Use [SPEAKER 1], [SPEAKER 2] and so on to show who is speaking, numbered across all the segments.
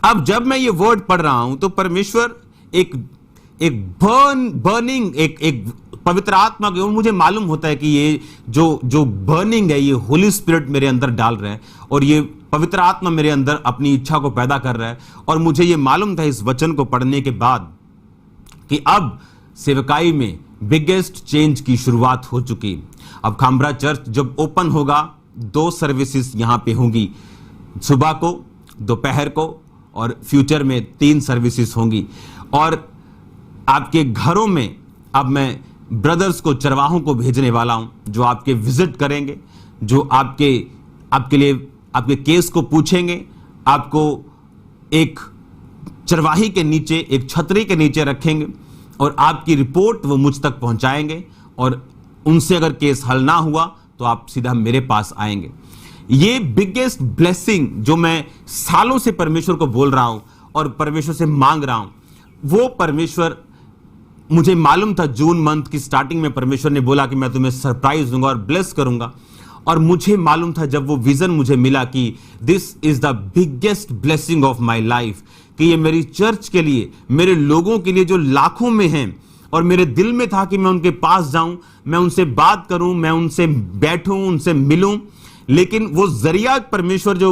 [SPEAKER 1] अब जब मैं ये वर्ड पढ़ रहा हूं तो परमेश्वर एक एक बर्निंग एक पवित्र आत्मा की, और मुझे मालूम होता है कि ये जो बर्निंग है ये होली स्पिरिट मेरे अंदर डाल रहा है, और ये पवित्र आत्मा मेरे अंदर अपनी इच्छा को पैदा कर रहा है। और मुझे ये मालूम था इस वचन को पढ़ने के बाद कि अब सेवकाई में बिगेस्ट चेंज की शुरुआत हो चुकी। अब खामरा चर्च जब ओपन होगा 2 सर्विसेज यहां पे होंगी, सुबह को, दोपहर को, और फ्यूचर में 3 सर्विसेज होंगी। और आपके घरों में अब मैं ब्रदर्स को, चरवाहों को भेजने वाला हूं जो आपके विजिट करेंगे, जो आपके लिए आपके केस को पूछेंगे, आपको एक चरवाही के नीचे, एक छतरी के नीचे रखेंगे और आपकी रिपोर्ट वो मुझ तक पहुंचाएंगे, और उनसे अगर केस हल ना हुआ तो आप सीधा मेरे पास आएंगे। ये बिगेस्ट ब्लेसिंग जो मैं सालों से परमेश्वर को बोल रहा हूं और परमेश्वर से मांग रहा हूं, वो परमेश्वर, मुझे मालूम था जून मंथ की स्टार्टिंग में परमेश्वर ने बोला कि मैं तुम्हें सरप्राइज दूंगा और ब्लेस करूंगा। और मुझे मालूम था जब वो विजन मुझे मिला कि this is the biggest blessing of my life, कि ये मेरी चर्च के लिए, मेरे लोगों के लिए जो लाखों में हैं, और मेरे दिल में था कि मैं उनके पास जाऊं, मैं उनसे बात करूं, मैं उनसे बैठूं, उनसे मिलूं। लेकिन वो जरिया परमेश्वर जो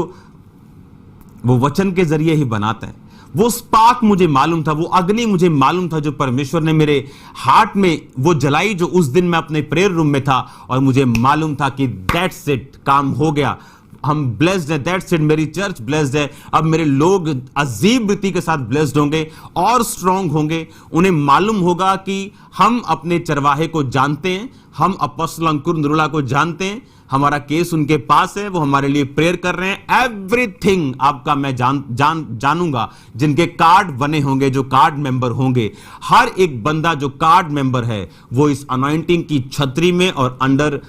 [SPEAKER 1] वो वचन के जरिए ही बनाता है, वो स्पार्क मुझे मालूम था, वो अग्नि मुझे मालूम था जो परमेश्वर ने मेरे हार्ट में वो जलाई, जो उस दिन मैं अपने प्रेयर रूम में था, और मुझे मालूम था कि दैट्स इट, काम हो गया, हम ब्लेस्ड हैं, दैट्स इट, मेरी चर्च ब्लेस्ड है। अब मेरे लोग अजीब रीति के साथ ब्लेस्ड होंगे और स्ट्रांग होंगे। उन्हें मालूम होगा कि हम अपने चरवाहे को जानते हैं, हम अपोस्तल अंकुर नरूला को जानते हैं, हमारा केस उनके पास है, वो हमारे लिए प्रेयर कर रहे हैं। एवरीथिंग आपका मैं जानूंगा। जिनके कार्ड बने होंगे, जो कार्ड मेंबर होंगे, हर एक बंदा जो कार्ड मेंबर है वो इस अनॉइंटिंग की छतरी में और अंडर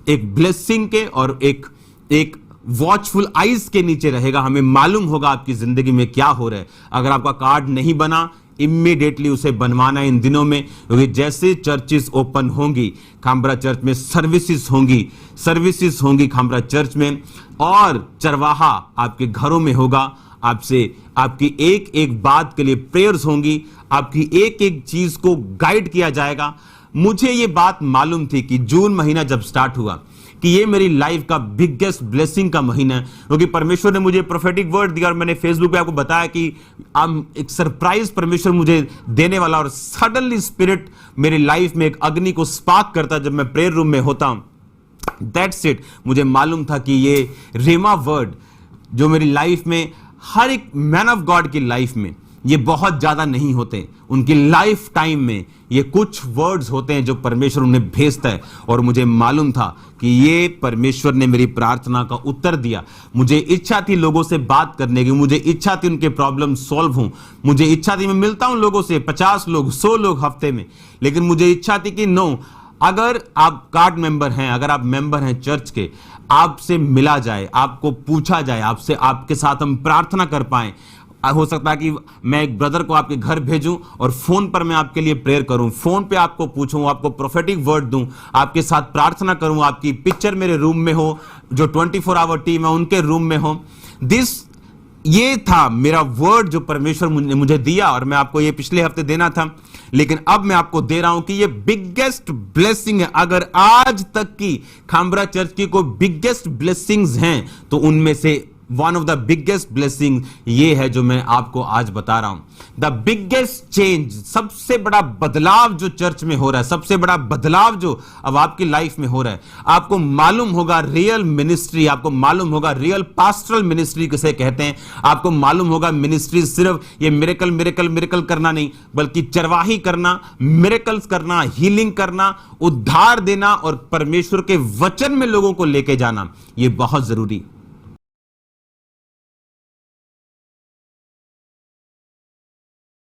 [SPEAKER 1] एक ब्लेसिंग के और एक वॉचफुल आइज के नीचे रहेगा। हमें मालूम होगा आपकी जिंदगी में क्या हो रहा है। अगर आपका कार्ड नहीं बना, इमीडिएटली उसे बनवाना इन दिनों में, क्योंकि जैसे चर्चेस ओपन होंगी, खामरा चर्च में सर्विसेज होंगी खामरा चर्च में, और चरवाहा आपके घरों में होगा। आपसे आपकी एक एक बात के लिए प्रेयर्स होंगी, आपकी एक एक चीज को गाइड किया जाएगा। मुझे ये बात मालूम थी कि जून महीना जब स्टार्ट हुआ कि ये मेरी लाइफ का बिगेस्ट ब्लेसिंग का महीना है, क्योंकि परमेश्वर ने मुझे प्रोफेटिक वर्ड दिया, और मैंने फेसबुक पे आपको बताया कि एक सरप्राइज परमेश्वर मुझे देने वाला। और सडनली स्पिरिट मेरी लाइफ में एक अग्नि को स्पार्क करता जब मैं प्रेयर रूम में होता हूं। दैट्स इट, मुझे मालूम था कि ये रेमा वर्ड जो मेरी लाइफ में, हर एक मैन ऑफ गॉड की लाइफ में ये बहुत ज्यादा नहीं होते, उनकी लाइफ टाइम में ये कुछ वर्ड्स होते हैं जो परमेश्वर उन्हें भेजता है। और मुझे मालूम था कि ये परमेश्वर ने मेरी प्रार्थना का उत्तर दिया। मुझे इच्छा थी लोगों से बात करने की, मुझे इच्छा थी उनके प्रॉब्लम सॉल्व हों, मुझे इच्छा थी, मैं मिलता हूं लोगों से 50 लोग 100 लोग हफ्ते में, लेकिन मुझे इच्छा थी कि नो, अगर आप कार्ड मेंबर हैं, अगर आप मेंबर हैं चर्च के, आपसे मिला जाए, आपको पूछा जाए, आपसे, आपके साथ हम प्रार्थना कर पाएं। हो सकता है कि मैं एक ब्रदर को आपके घर भेजूं और फोन पर मैं आपके लिए प्रेयर करूं, फोन पे आपको पूछूं, आपको प्रोफेटिक वर्ड दूं, आपके साथ प्रार्थना करूं, आपकी पिक्चर मेरे रूम में हो, जो 24 आवर टीम है उनके रूम में हो। ये था मेरा वर्ड जो परमेश्वर ने मुझे दिया, और मैं आपको ये पिछले हफ्ते देना था, लेकिन अब मैं आपको दे रहा हूं कि ये बिगेस्ट ब्लेसिंग है। अगर आज तक की खामरा चर्च की कोई बिगेस्ट ब्लेसिंग्स हैं तो उनमें से one of the biggest blessing ये है जो मैं आपको आज बता रहा हूं। द बिगेस्ट चेंज, सबसे बड़ा बदलाव जो चर्च में हो रहा है, सबसे बड़ा बदलाव जो अब आपकी लाइफ में हो रहा है। आपको मालूम होगा रियल मिनिस्ट्री, आपको मालूम होगा रियल पास्टरल मिनिस्ट्री किसे कहते हैं। आपको मालूम होगा मिनिस्ट्री सिर्फ ये मिरेकल करना नहीं, बल्कि चरवाही करना, मिरेकल्स करना, हीलिंग करना, उद्धार देना और परमेश्वर के वचन में लोगों को लेके जाना, ये बहुत जरूरी।